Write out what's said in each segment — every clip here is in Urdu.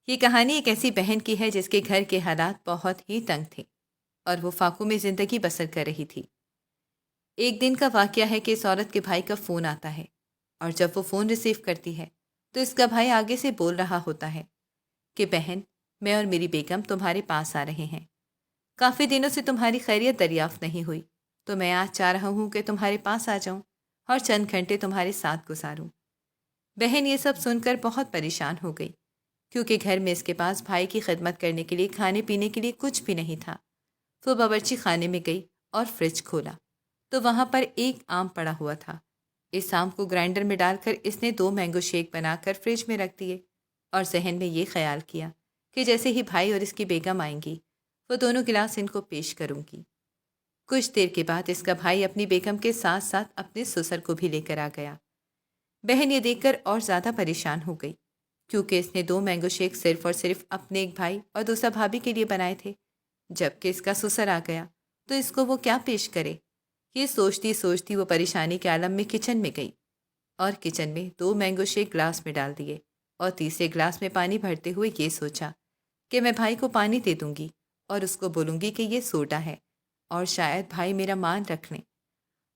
یہ کہانی ایک ایسی بہن کی ہے جس کے گھر کے حالات بہت ہی تنگ تھے اور وہ فاقوں میں زندگی بسر کر رہی تھی۔ ایک دن کا واقعہ ہے کہ اس عورت کے بھائی کا فون آتا ہے اور جب وہ فون ریسیو کرتی ہے تو اس کا بھائی آگے سے بول رہا ہوتا ہے کہ بہن، میں اور میری بیگم تمہارے پاس آ رہے ہیں۔ کافی دنوں سے تمہاری خیریت دریافت نہیں ہوئی تو میں آج چاہ رہا ہوں کہ تمہارے پاس آ جاؤں اور چند گھنٹے تمہارے ساتھ گزاروں۔ بہن یہ سب سن کر بہت پریشان ہو گئی کیونکہ گھر میں اس کے پاس بھائی کی خدمت کرنے کے لیے کھانے پینے کے لیے کچھ بھی نہیں تھا۔ وہ باورچی خانے میں گئی اور فریج کھولا تو وہاں پر ایک آم پڑا ہوا تھا۔ اس آم کو گرائنڈر میں ڈال کر اس نے 2 مینگو شیک بنا کر فریج میں رکھ دیے اور ذہن میں یہ خیال کیا کہ جیسے ہی بھائی اور اس کی بیگم آئیں گی وہ دونوں گلاس ان کو پیش کروں گی۔ کچھ دیر کے بعد اس کا بھائی اپنی بیگم کے ساتھ ساتھ اپنے سسر کو بھی لے کر آ گیا۔ بہن یہ دیکھ کر اور زیادہ پریشان ہو گئی کیونکہ اس نے 2 مینگو شیک صرف اور صرف اپنے ایک بھائی اور دوسرا بھابھی کے لیے بنائے تھے، جبکہ اس کا سسر آ گیا تو اس کو وہ کیا پیش کرے۔ یہ سوچتی سوچتی وہ پریشانی کے عالم میں کچن میں گئی اور کچن میں 2 مینگو شیک گلاس میں ڈال دیے اور تیسرے گلاس میں پانی بھرتے ہوئے یہ سوچا کہ میں بھائی کو پانی دے دوں گی اور اس کو بولوں گی کہ یہ سوڈا ہے اور شاید بھائی میرا مان رکھ لیں۔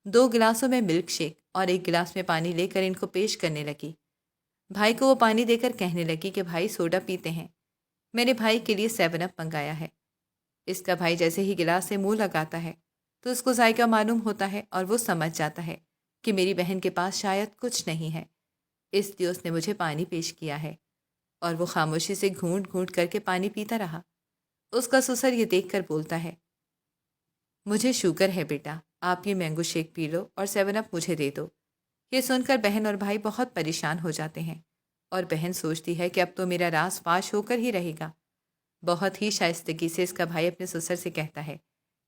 2 گلاسوں میں ملک شیک اور 1 گلاس میں پانی لے کر ان کو پیش کرنے لگی۔ بھائی کو وہ پانی دے کر کہنے لگی کہ بھائی سوڈا پیتے ہیں، میں نے بھائی کے لیے 7 اپ منگایا ہے۔ اس کا بھائی جیسے ہی گلاس سے منہ لگاتا ہے تو اس کو ذائقہ معلوم ہوتا ہے اور وہ سمجھ جاتا ہے کہ میری بہن کے پاس شاید کچھ نہیں ہے، اس لیے اس نے مجھے پانی پیش کیا ہے، اور وہ خاموشی سے گھونٹ گھونٹ کر کے پانی پیتا رہا۔ اس کا سسر یہ دیکھ کر بولتا ہے، مجھے شوگر ہے بیٹا، آپ یہ مینگو شیک پی لو اور 7 اپ مجھے دے دو۔ یہ سن کر بہن اور بھائی بہت پریشان ہو جاتے ہیں اور بہن سوچتی ہے کہ اب تو میرا راز فاش ہو کر ہی رہے گا۔ بہت ہی شائستگی سے اس کا بھائی اپنے سسر سے کہتا ہے،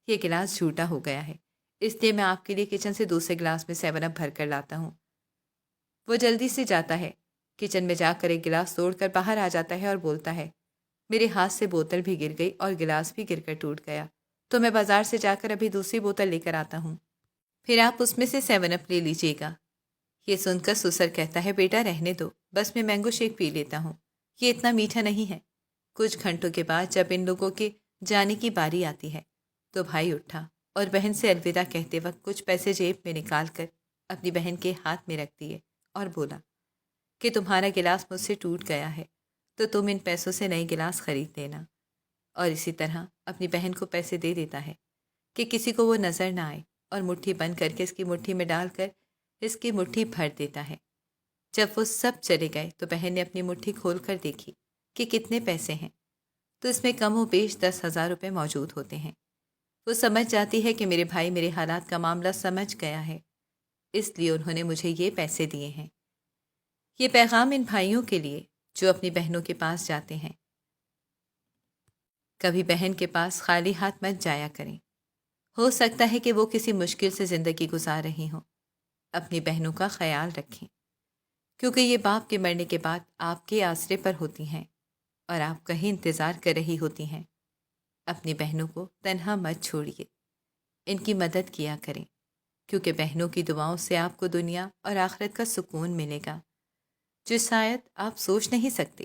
یہ گلاس جھوٹا ہو گیا ہے، اس لیے میں آپ کے لیے کچن سے دوسرے گلاس میں 7 اپ بھر کر لاتا ہوں۔ وہ جلدی سے جاتا ہے، کچن میں جا کر ایک گلاس توڑ کر باہر آ جاتا ہے اور بولتا ہے، میرے ہاتھ سے بوتل بھی گر گئی اور گلاس بھی گر کر ٹوٹ گیا، تو میں بازار سے جا کر ابھی دوسری بوتل لے کر آتا ہوں، پھر آپ اس میں سے 7 اپ لے لیجیے گا۔ یہ سن کر سسر کہتا ہے، بیٹا رہنے دو، بس میں مینگو شیک پی لیتا ہوں، یہ اتنا میٹھا نہیں ہے۔ کچھ گھنٹوں کے بعد جب ان لوگوں کے جانے کی باری آتی ہے تو بھائی اٹھا اور بہن سے الوداع کہتے وقت کچھ پیسے جیب میں نکال کر اپنی بہن کے ہاتھ میں رکھ دیے اور بولا کہ تمہارا گلاس مجھ سے ٹوٹ گیا ہے تو تم ان پیسوں سے نئی گلاس خرید دینا، اور اسی طرح اپنی بہن کو پیسے دے دیتا ہے کہ کسی کو وہ نظر نہ آئے، اور مٹھی بند کر کے اس کی مٹھی میں ڈال کر اس کی مٹھی بھر دیتا ہے۔ جب وہ سب چلے گئے تو بہن نے اپنی مٹھی کھول کر دیکھی کہ کتنے پیسے ہیں، تو اس میں کم و بیش 10,000 روپے موجود ہوتے ہیں۔ وہ سمجھ جاتی ہے کہ میرے بھائی میرے حالات کا معاملہ سمجھ گیا ہے، اس لیے انہوں نے مجھے یہ پیسے دیے ہیں۔ یہ پیغام ان بھائیوں کے لیے جو اپنی بہنوں کے پاس جاتے ہیں، کبھی بہن کے پاس خالی ہاتھ مت جایا کریں۔ ہو سکتا ہے کہ وہ کسی مشکل سے زندگی گزار رہی ہوں۔ اپنی بہنوں کا خیال رکھیں کیونکہ یہ باپ کے مرنے کے بعد آپ کے آسرے پر ہوتی ہیں اور آپ کہیں انتظار کر رہی ہوتی ہیں۔ اپنی بہنوں کو تنہا مت چھوڑیے، ان کی مدد کیا کریں کیونکہ بہنوں کی دعاؤں سے آپ کو دنیا اور آخرت کا سکون ملے گا جو شاید آپ سوچ نہیں سکتے۔